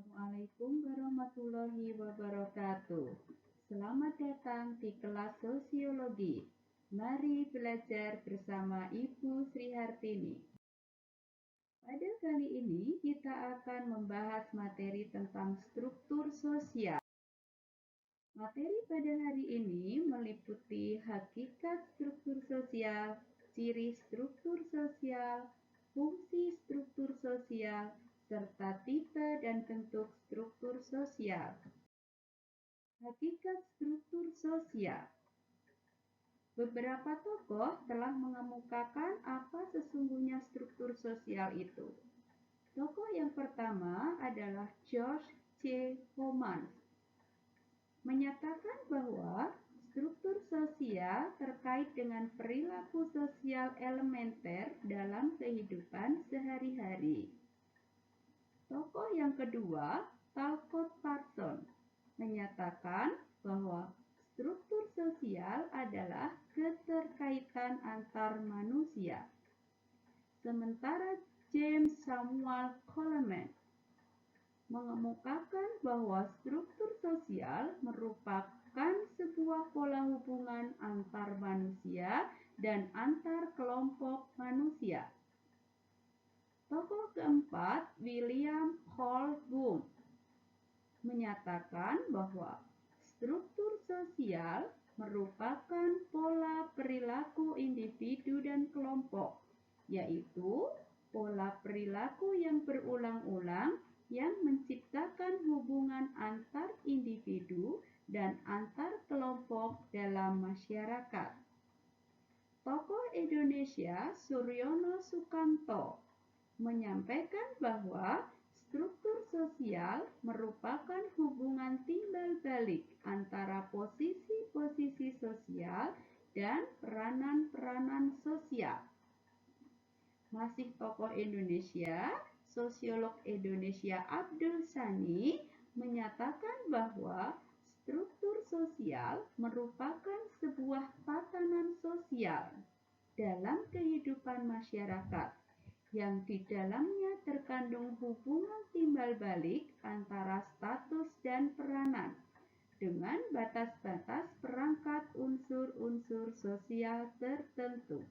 Assalamualaikum warahmatullahi wabarakatuh. Selamat datang di kelas sosiologi. Mari belajar bersama Ibu Sri Hartini. Pada kali ini kita akan membahas materi tentang struktur sosial. Materi pada hari ini meliputi hakikat struktur sosial, ciri struktur sosial, fungsi struktur sosial, serta tipe dan bentuk struktur sosial. Hakikat struktur sosial. Beberapa tokoh telah mengemukakan apa sesungguhnya struktur sosial itu. Tokoh yang pertama adalah George C. Homans, menyatakan bahwa struktur sosial terkait dengan perilaku sosial elementer dalam kehidupan sehari-hari. Tokoh yang kedua, Talcott Parsons, menyatakan bahwa struktur sosial adalah keterkaitan antar manusia. Sementara James Samuel Coleman mengemukakan bahwa struktur sosial merupakan sebuah pola hubungan antar manusia dan antar kelompok manusia. Tokoh keempat, William Hall Boom, menyatakan bahwa struktur sosial merupakan pola perilaku individu dan kelompok, yaitu pola perilaku yang berulang-ulang yang menciptakan hubungan antar individu dan antar kelompok dalam masyarakat. Tokoh Indonesia Suryono Sukanto menyampaikan bahwa struktur sosial merupakan hubungan timbal balik antara posisi-posisi sosial dan peranan-peranan sosial. Masih tokoh Indonesia, sosiolog Indonesia Abdul Sani menyatakan bahwa struktur sosial merupakan sebuah tatanan sosial dalam kehidupan masyarakat yang di dalamnya terkandung hubungan timbal balik antara status dan peranan dengan batas-batas perangkat unsur-unsur sosial tertentu.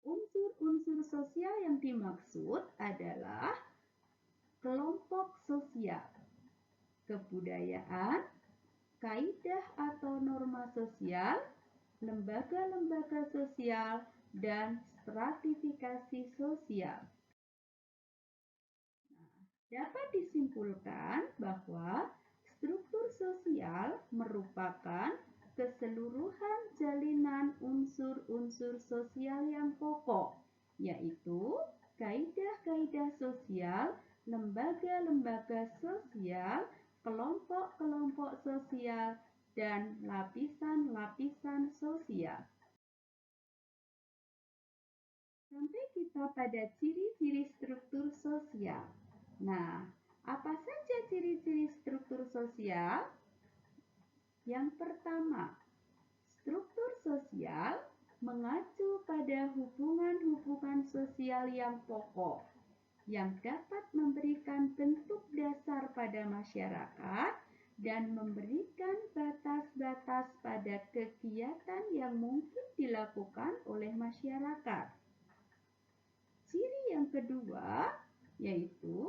Unsur-unsur sosial yang dimaksud adalah kelompok sosial, kebudayaan, kaidah atau norma sosial, lembaga-lembaga sosial, dan stratifikasi sosial. Dapat disimpulkan bahwa struktur sosial merupakan keseluruhan jalinan unsur-unsur sosial yang pokok, yaitu kaidah-kaidah sosial, lembaga-lembaga sosial, kelompok-kelompok sosial, dan lapisan-lapisan sosial. Sampai kita pada ciri-ciri struktur sosial. Nah, apa saja ciri-ciri struktur sosial? Yang pertama, struktur sosial mengacu pada hubungan-hubungan sosial yang pokok, yang dapat memberikan bentuk dasar pada masyarakat dan memberikan batas-batas pada kegiatan yang mungkin dilakukan oleh masyarakat. Ciri yang kedua yaitu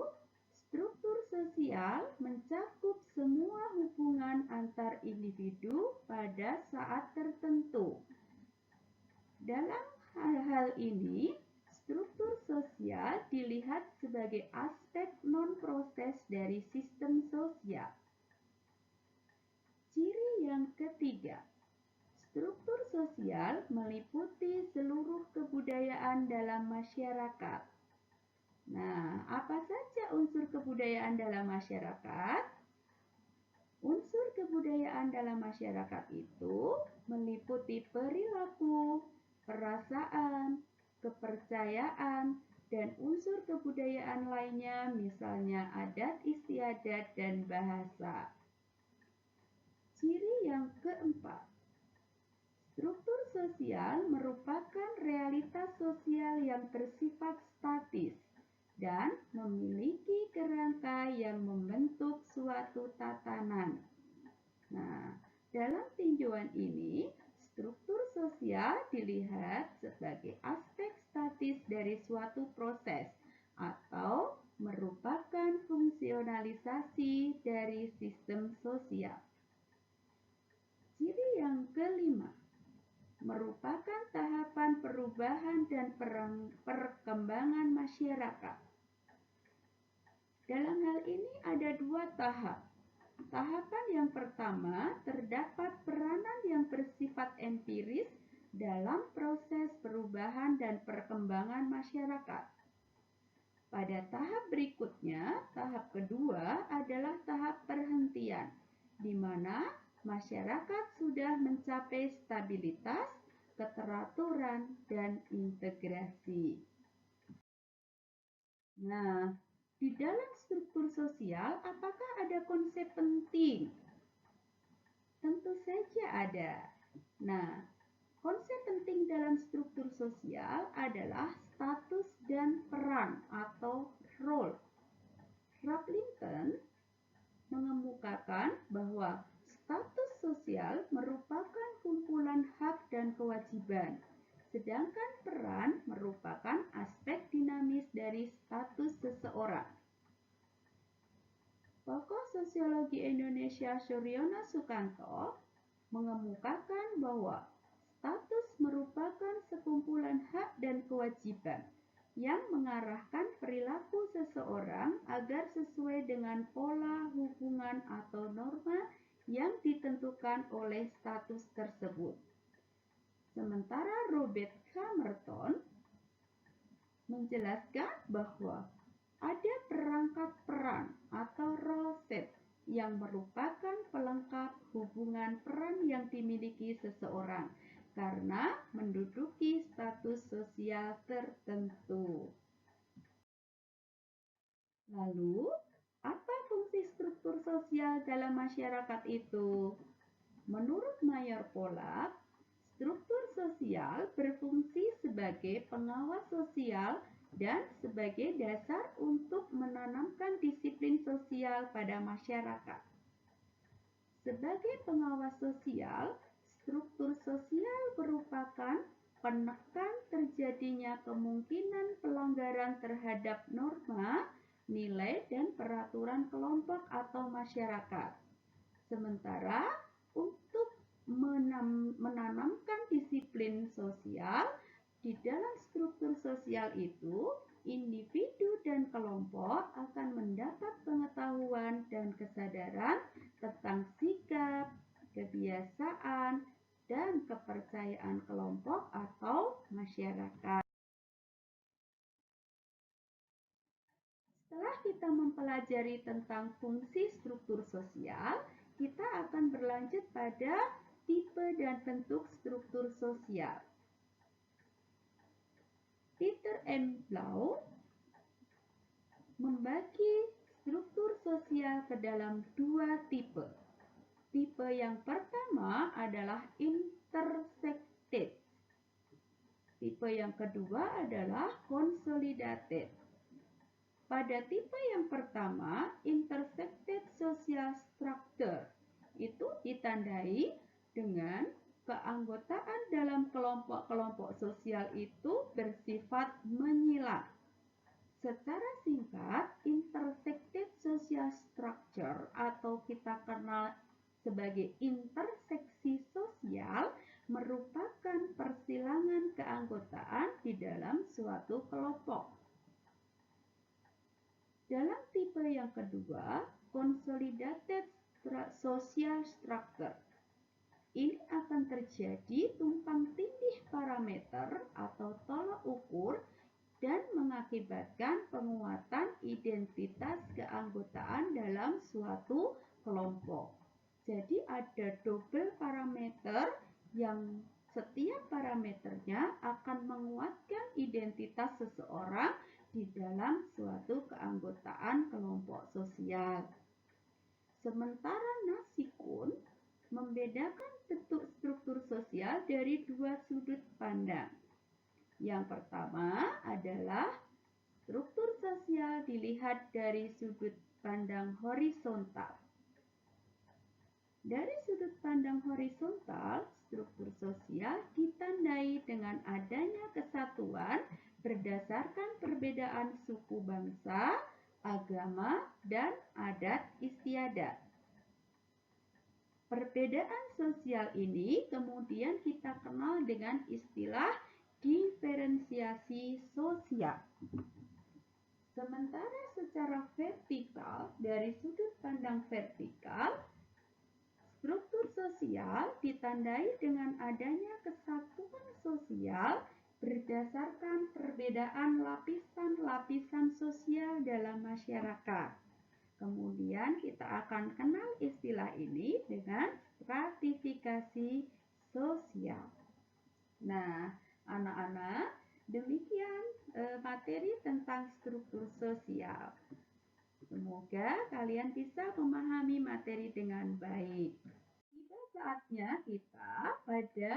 struktur sosial mencakup semua hubungan antar individu pada saat tertentu. Dalam hal ini, struktur sosial dilihat sebagai aspek non-proses dari sistem sosial. Ciri yang ketiga, struktur sosial meliputi seluruh kebudayaan dalam masyarakat. Nah, apa saja unsur kebudayaan dalam masyarakat? Unsur kebudayaan dalam masyarakat itu meliputi perilaku, perasaan, kepercayaan, dan unsur kebudayaan lainnya, misalnya adat istiadat dan bahasa. Ciri yang keempat, struktur sosial merupakan realitas sosial yang bersifat statis dan memiliki rangka yang membentuk suatu tatanan. Nah, dalam tinjauan ini, struktur sosial dilihat sebagai aspek statis dari suatu proses atau merupakan fungsionalisasi dari sistem sosial. Ciri yang kelima, merupakan tahapan perubahan dan perkembangan masyarakat. Dalam hal ini ada dua tahap. Tahapan yang pertama, terdapat peranan yang bersifat empiris dalam proses perubahan dan perkembangan masyarakat. Pada tahap berikutnya, tahap kedua adalah tahap perhentian, di mana masyarakat sudah mencapai stabilitas, keteraturan, dan integrasi. Nah, di dalam struktur sosial, apakah ada konsep penting? Tentu saja ada. Nah, konsep penting dalam struktur sosial adalah status dan peran atau role. Rob Linton mengemukakan bahwa status sosial merupakan kumpulan hak dan kewajiban, sedangkan peran merupakan aspek dinamis dari status seseorang. Tokoh sosiologi Indonesia Suryono Sukanto mengemukakan bahwa status merupakan sekumpulan hak dan kewajiban yang mengarahkan perilaku seseorang agar sesuai dengan pola hubungan atau norma yang ditentukan oleh status tersebut. Sementara Robert Camerton menjelaskan bahwa ada perangkat peran atau role set yang merupakan pelengkap hubungan peran yang dimiliki seseorang karena menduduki status sosial tertentu. Lalu, apa fungsi struktur sosial dalam masyarakat itu? Menurut Mayor Pollak, struktur sosial berfungsi sebagai pengawas sosial dan sebagai dasar untuk menanamkan disiplin sosial pada masyarakat. Sebagai pengawas sosial, struktur sosial merupakan penekan terjadinya kemungkinan pelanggaran terhadap norma, nilai, dan peraturan kelompok atau masyarakat. Sementara untuk menanamkan disiplin sosial di dalam struktur sosial itu, individu dan kelompok akan mendapat pengetahuan dan kesadaran tentang sikap, kebiasaan, dan kepercayaan kelompok atau masyarakat. Setelah kita mempelajari tentang fungsi struktur sosial, kita akan berlanjut pada tipe dan bentuk struktur sosial. Peter M. Blau membagi struktur sosial ke dalam dua tipe. Tipe yang pertama adalah intersected. Tipe yang kedua adalah consolidated. Pada tipe yang pertama, intersected social structure, itu ditandai dengan keanggotaan dalam kelompok-kelompok sosial itu bersifat menyilang. Secara singkat, intersected social structure atau kita kenal sebagai interseksi sosial merupakan persilangan keanggotaan di dalam suatu kelompok. Dalam tipe yang kedua, consolidated social structure, ini akan terjadi tumpang tindih parameter atau tolak ukur dan mengakibatkan penguatan identitas keanggotaan dalam suatu kelompok. Jadi ada double parameter yang setiap parameternya akan menguatkan identitas seseorang di dalam suatu keanggotaan kelompok sosial. Sementara Nasikun membedakan bentuk struktur sosial dari dua sudut pandang. Yang pertama adalah Struktur sosial dilihat dari sudut pandang horizontal. Dari sudut pandang horizontal, struktur sosial ditandai dengan adanya kesatuan berdasarkan perbedaan suku bangsa, agama, dan adat istiadat. Perbedaan sosial ini kemudian kita kenal dengan istilah diferensiasi sosial. Sementara secara vertikal, dari sudut pandang vertikal, struktur sosial ditandai dengan adanya kesatuan sosial berdasarkan perbedaan lapisan-lapisan sosial dalam masyarakat. Kemudian kita akan kenal istilah ini dengan stratifikasi sosial. Nah, anak-anak, demikian materi tentang struktur sosial. Semoga kalian bisa memahami materi dengan baik. Tiba saatnya kita pada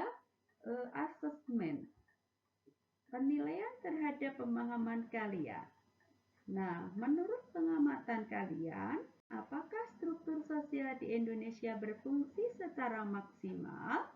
asesmen, penilaian terhadap pemahaman kalian. Nah, menurut pengamatan kalian, apakah struktur sosial di Indonesia berfungsi secara maksimal?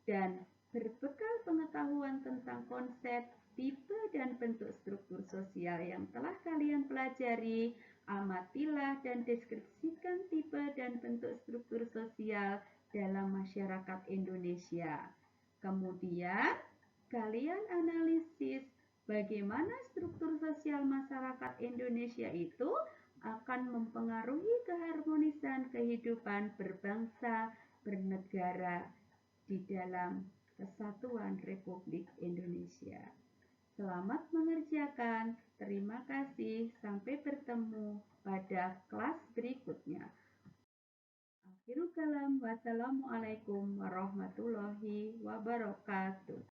Dan berbekal pengetahuan tentang konsep, tipe, dan bentuk struktur sosial yang telah kalian pelajari, amatilah dan deskripsikan tipe dan bentuk struktur sosial dalam masyarakat Indonesia. Kemudian, kalian analisis bagaimana struktur sosial masyarakat Indonesia itu akan mempengaruhi keharmonisan kehidupan berbangsa, bernegara di dalam Kesatuan Republik Indonesia. Selamat mengerjakan. Terima kasih. Sampai bertemu pada kelas berikutnya. Akhirul kalam. Wassalamualaikum warahmatullahi wabarakatuh.